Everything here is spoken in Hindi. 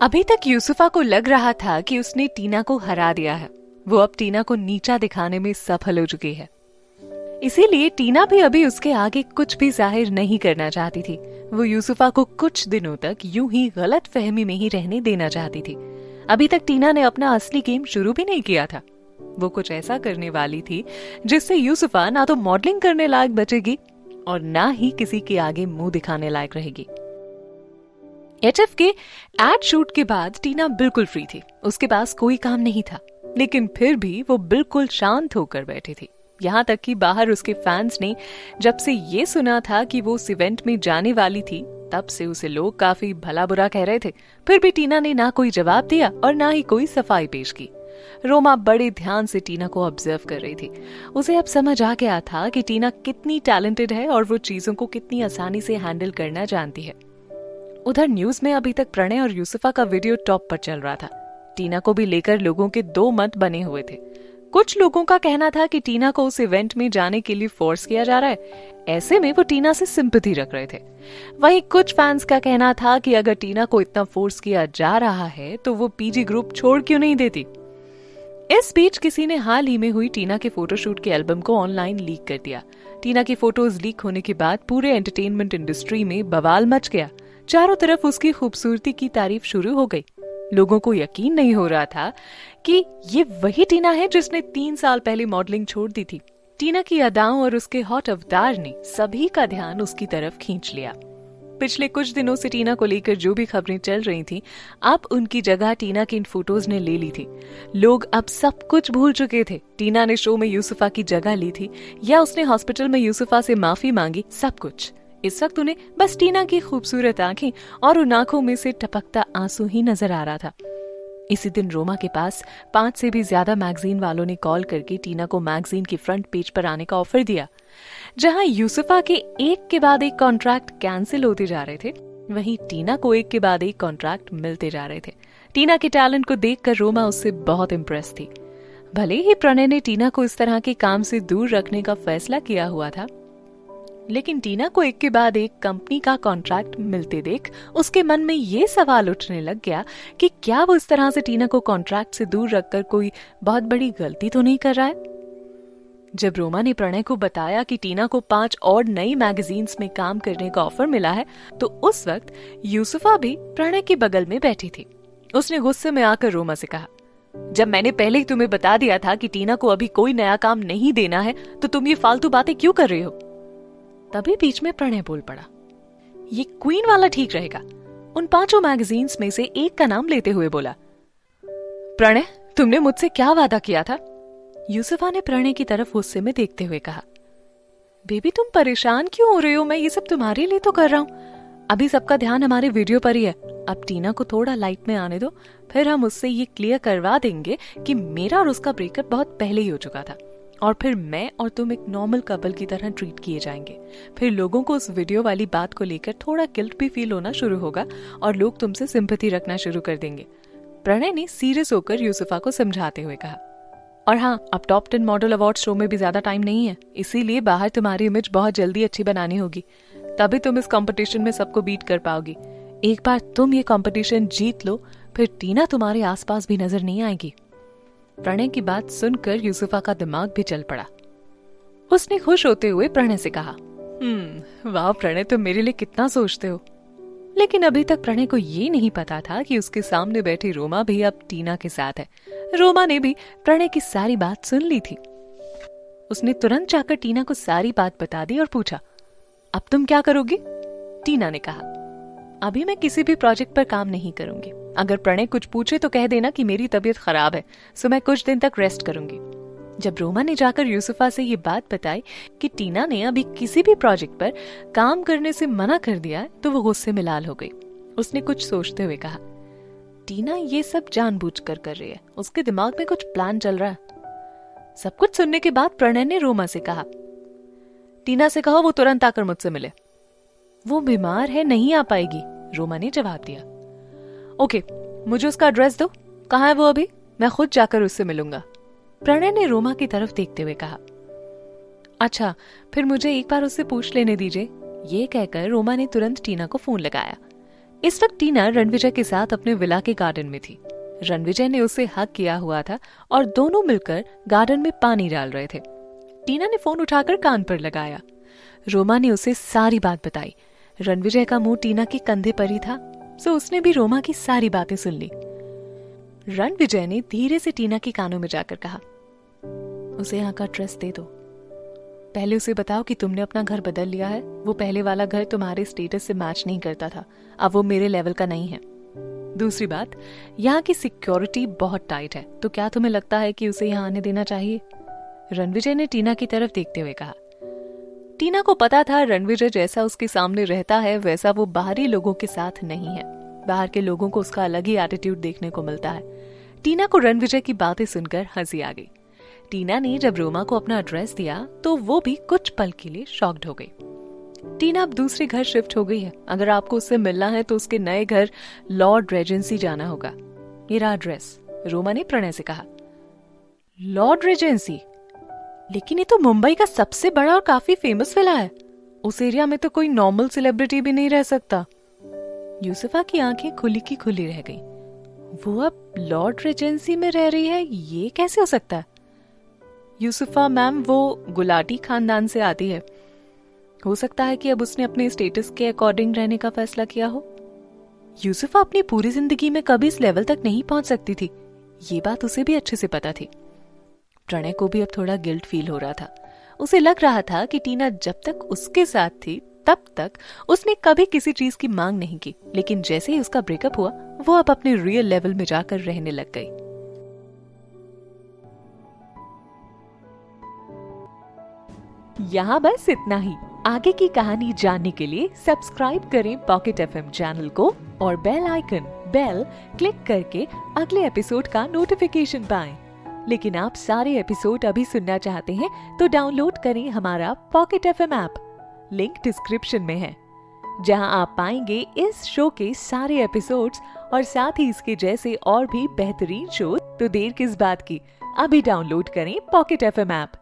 अभी तक यूसुफा को लग रहा था कि उसने टीना को हरा दिया है। वो अब टीना को नीचा दिखाने में सफल हो चुकी है। इसीलिए टीना भी अभी उसके आगे कुछ भी जाहिर नहीं करना चाहती थी। वो यूसुफा को कुछ दिनों तक यूं ही गलत फहमी में ही रहने देना चाहती थी। अभी तक टीना ने अपना असली गेम शुरू भी नहीं किया था। वो कुछ ऐसा करने वाली थी जिससे यूसुफा ना तो मॉडलिंग करने लायक बचेगी और ना ही किसी के आगे मुंह दिखाने लायक रहेगी। एचएफ के एड शूट के बाद टीना बिल्कुल फ्री थी। उसके पास कोई काम नहीं था, लेकिन फिर भी वो बिल्कुल शांत होकर बैठी थी। यहाँ तक कि बाहर उसके फैंस ने जब से ये सुना था कि वो उस इवेंट में जाने वाली थी, तब से उसे लोग काफी भला बुरा कह रहे थे। फिर भी टीना ने ना कोई जवाब दिया और ना ही कोई सफाई पेश की। रोमा बड़े ध्यान से टीना को ऑब्जर्व कर रही थी। उसे अब समझ आ गया था कि टीना कितनी टैलेंटेड है और वो चीजों को कितनी आसानी से हैंडल करना जानती है। उधर न्यूज में अभी तक प्रणय और यूसुफा का वीडियो टॉप पर चल रहा था। टीना को भी लेकर लोगों के दो मत बने हुए थे। कुछ लोगों का कहना था कि टीना को उस इवेंट में जाने के लिए फोर्स किया जा रहा है। ऐसे में वो टीना से सिंपैथी रख रहे थे। वहीं कुछ फैंस का कहना था कि अगर टीना को इतना फोर्स किया जा रहा है तो वो पीजी ग्रुप छोड़ क्यों नहीं देती। इस बीच किसी ने हाल ही में हुई टीना के फोटोशूट के एल्बम को ऑनलाइन लीक कर दिया। टीना की फोटोज लीक होने के बाद पूरे एंटरटेनमेंट इंडस्ट्री में बवाल मच गया। चारों तरफ उसकी खूबसूरती की तारीफ शुरू हो गई। लोगों को यकीन नहीं हो रहा था कि ये वही टीना है जिसने 3 साल पहले मॉडलिंग छोड़ दी थी। टीना की अदाओं और उसके हॉट अवतार ने सभी का ध्यान उसकी तरफ खींच लिया। पिछले कुछ दिनों से टीना को लेकर जो भी खबरें चल रही थी, अब उनकी जगह टीना की इन फोटोज ने ले ली थी। लोग अब सब कुछ भूल चुके थे। टीना ने शो में यूसुफा की जगह ली थी या उसने हॉस्पिटल में यूसुफा से माफी मांगी, सब कुछ। इस वक्त उन्हें बस टीना की खूबसूरत आंखें और उन आंखों में से टपकता आंसू ही नजर आ रहा था। इसी दिन रोमा के पास 5 से भी ज्यादा मैगजीन वालों ने कॉल करके टीना को मैगजीन की फ्रंट पेज पर आने का ऑफर दिया। जहां यूसुफा के एक के बाद एक कॉन्ट्रैक्ट कैंसिल होते जा रहे थे, वहीं टीना को एक के बाद एक कॉन्ट्रैक्ट मिलते जा रहे थे। टीना के टैलेंट को देखकर रोमा उससे बहुत इम्प्रेस थी। भले ही प्रणय ने टीना को इस तरह के काम से दूर रखने का फैसला किया हुआ था, लेकिन टीना को एक के बाद एक कंपनी का कॉन्ट्रैक्ट मिलते देख उसके मन में ये सवाल उठने लग गया कि क्या वो इस तरह से टीना को कॉन्ट्रैक्ट से दूर रखकर कोई बहुत बड़ी गलती तो नहीं कर रहा है। जब रोमा ने प्रणय को बताया कि टीना को 5 और नई मैगजीन्स में काम करने का ऑफर मिला है, तो उस वक्त यूसुफा भी प्रणय के बगल में बैठी थी। उसने गुस्से में आकर रोमा से कहा, जब मैंने पहले ही तुम्हें बता दिया था कि टीना को अभी कोई नया काम नहीं देना है, तो तुम ये फालतू बातें क्यों कर रही हो। तभी बीच में प्रणय बोल पड़ा, ये क्वीन वाला ठीक रहेगा। उन 5 मैगजीन्स में से एक का नाम लेते हुए बोला, प्रणय तुमने मुझसे क्या वादा किया था। यूसुफा ने प्रणय की तरफ गुस्से में देखते हुए कहा, बेबी तुम परेशान क्यों हो रहे हो, मैं ये सब तुम्हारे लिए तो कर रहा हूँ। अभी सबका ध्यान हमारे वीडियो पर ही है। अब टीना को थोड़ा लाइट में आने दो, फिर हम उससे ये क्लियर करवा देंगे कि मेरा और उसका ब्रेकअप बहुत पहले ही हो चुका था, और फिर मैं और तुम एक नॉर्मल कपल की तरह ट्रीट किए जाएंगे। फिर लोगों को उस वीडियो वाली बात को लेकर थोड़ा गिल्ट भी फील होना शुरू होगा और लोग तुमसे सिंपैथी रखना शुरू कर देंगे। प्रणय ने सीरियस होकर यूसुफा को समझाते हुए कहा, और हाँ, अब टॉप 10 मॉडल अवार्ड शो में भी ज्यादा टाइम नहीं है, इसीलिए बाहर तुम्हारी इमेज बहुत जल्दी अच्छी बनानी होगी, तभी तुम इस कंपटीशन में सबको बीट कर पाओगी। एक बार तुम ये कंपटीशन जीत लो, फिर टीना तुम्हारे आसपास भी नजर नहीं आएगी। प्रणय की बात सुनकर यूसुफा का दिमाग भी चल पड़ा। उसने खुश होते हुए प्रणय से कहा, वाह प्रणय, तुम मेरे लिए कितना सोचते हो। लेकिन अभी तक प्रणय को ये नहीं पता था कि उसके सामने बैठी रोमा भी अब टीना के साथ है। रोमा ने भी प्रणय की सारी बात सुन ली थी। उसने तुरंत जाकर टीना को सारी बात बता दी और पूछा, अब तुम क्या करोगी। टीना ने कहा, अभी मैं किसी भी प्रोजेक्ट पर काम नहीं करूंगी। अगर प्रणय कुछ पूछे तो कह देना कि मेरी तबीयत खराब है, सो मैं कुछ दिन तक रेस्ट करूंगी। जब रोमा ने जाकर यूसुफा से ये बात बताई कि टीना ने अभी किसी भी प्रोजेक्ट पर काम करने से मना कर दिया है, तो वो गुस्से में लाल हो गई। उसने कुछ सोचते हुए कहा, टीना ये सब जानबूझकर कर रही है, उसके दिमाग में कुछ प्लान चल रहा है। सब कुछ सुनने के बाद प्रणय ने रोमा से कहा, टीना से कहो वो तुरंत आकर मुझसे मिले। वो बीमार है, नहीं आ पाएगी, रोमा ने जवाब दिया। ओके, मुझे उसका एड्रेस दो, कहाँ है वो अभी, मैं खुद जाकर उससे मिलूंगा। प्रणय ने रोमा की तरफ देखते हुए कहा, अच्छा, फिर मुझे एक बार उससे पूछ लेने दीजिए। ये कहकर रोमा ने तुरंत टीना को फोन लगाया। इस वक्त टीना रणविजय के साथ अपने विला के गार्डन में थी। रणविजय ने उसे हक किया हुआ था और दोनों मिलकर गार्डन में पानी डाल रहे थे। टीना ने फोन उठाकर कान पर लगाया। रोमा ने उसे सारी बात बताई। रणविजय का मुंह टीना के कंधे पर ही था, सो उसने भी रोमा की सारी बातें सुन ली। रणविजय ने धीरे से टीना के कानों में जाकर कहा, उसे यहाँ का एड्रेस दे दो। पहले उसे बताओ कि तुमने अपना घर बदल लिया है। वो पहले वाला घर तुम्हारे स्टेटस से मैच नहीं करता था, अब वो मेरे लेवल का नहीं है। दूसरी बात, यहाँ की सिक्योरिटी बहुत टाइट है, तो क्या तुम्हें लगता है कि उसे यहाँ आने देना चाहिए? रणविजय ने टीना की तरफ देखते हुए कहा। टीना को पता था रणविजय जैसा उसके सामने रहता है वैसा वो बाहरी लोगों के साथ नहीं है। बाहर के लोगों को उसका अलग ही एटीट्यूड देखने को मिलता है। टीना को रणविजय की बातें सुनकर हंसी आ गई। टीना ने जब रोमा को अपना एड्रेस दिया तो वो भी कुछ पल के लिए शॉक्ड हो गई। टीना अब दूसरे घर शिफ्ट हो गई है। अगर आपको उससे मिलना है तो उसके नए घर लॉर्ड रेजेंसी जाना होगा। ये रहा एड्रेस, रोमा ने प्रणय से कहा। Lord Regency? लेकिन ये तो मुंबई का सबसे बड़ा और काफी फेमस विला है। उस एरिया में तो कोई नॉर्मल सेलिब्रिटी भी नहीं रह सकता। यूसुफा की आंखें खुली की खुली रह गई। वो अब लॉर्ड रेजेंसी में रह रही है, ये कैसे हो सकता है? यूसुफा मैम वो गुलाटी खानदान से आती है। हो सकता है कि अब उसने अपने स्टेटस के अकॉर्डिंग रहने का फैसला किया हो। यूसुफा अपनी पूरी जिंदगी में कभी इस लेवल तक नहीं पहुंच सकती थी, ये बात उसे भी अच्छे से पता थी। प्रणय को भी अब थोड़ा गिल्ट फील हो रहा था। उसे लग रहा था कि टीना जब तक उसके साथ थी तब तक उसने कभी किसी चीज की मांग नहीं की, लेकिन जैसे ही उसका ब्रेकअप हुआ वो अब अपने रियल लेवल में जाकर रहने लग गई। यहाँ बस इतना ही। आगे की कहानी जानने के लिए सब्सक्राइब करें पॉकेट एफएम चैनल को और बेल क्लिक करके अगले एपिसोड का नोटिफिकेशन पाएं। लेकिन आप सारे एपिसोड अभी सुनना चाहते हैं तो डाउनलोड करें हमारा pocket FM app. Link description में है, जहां आप पाएंगे इस शो के सारे एपिसोड्स और साथ ही इसके जैसे और भी बेहतरीन शो। तो देर किस बात की, अभी डाउनलोड करें पॉकेट एफएम ऐप।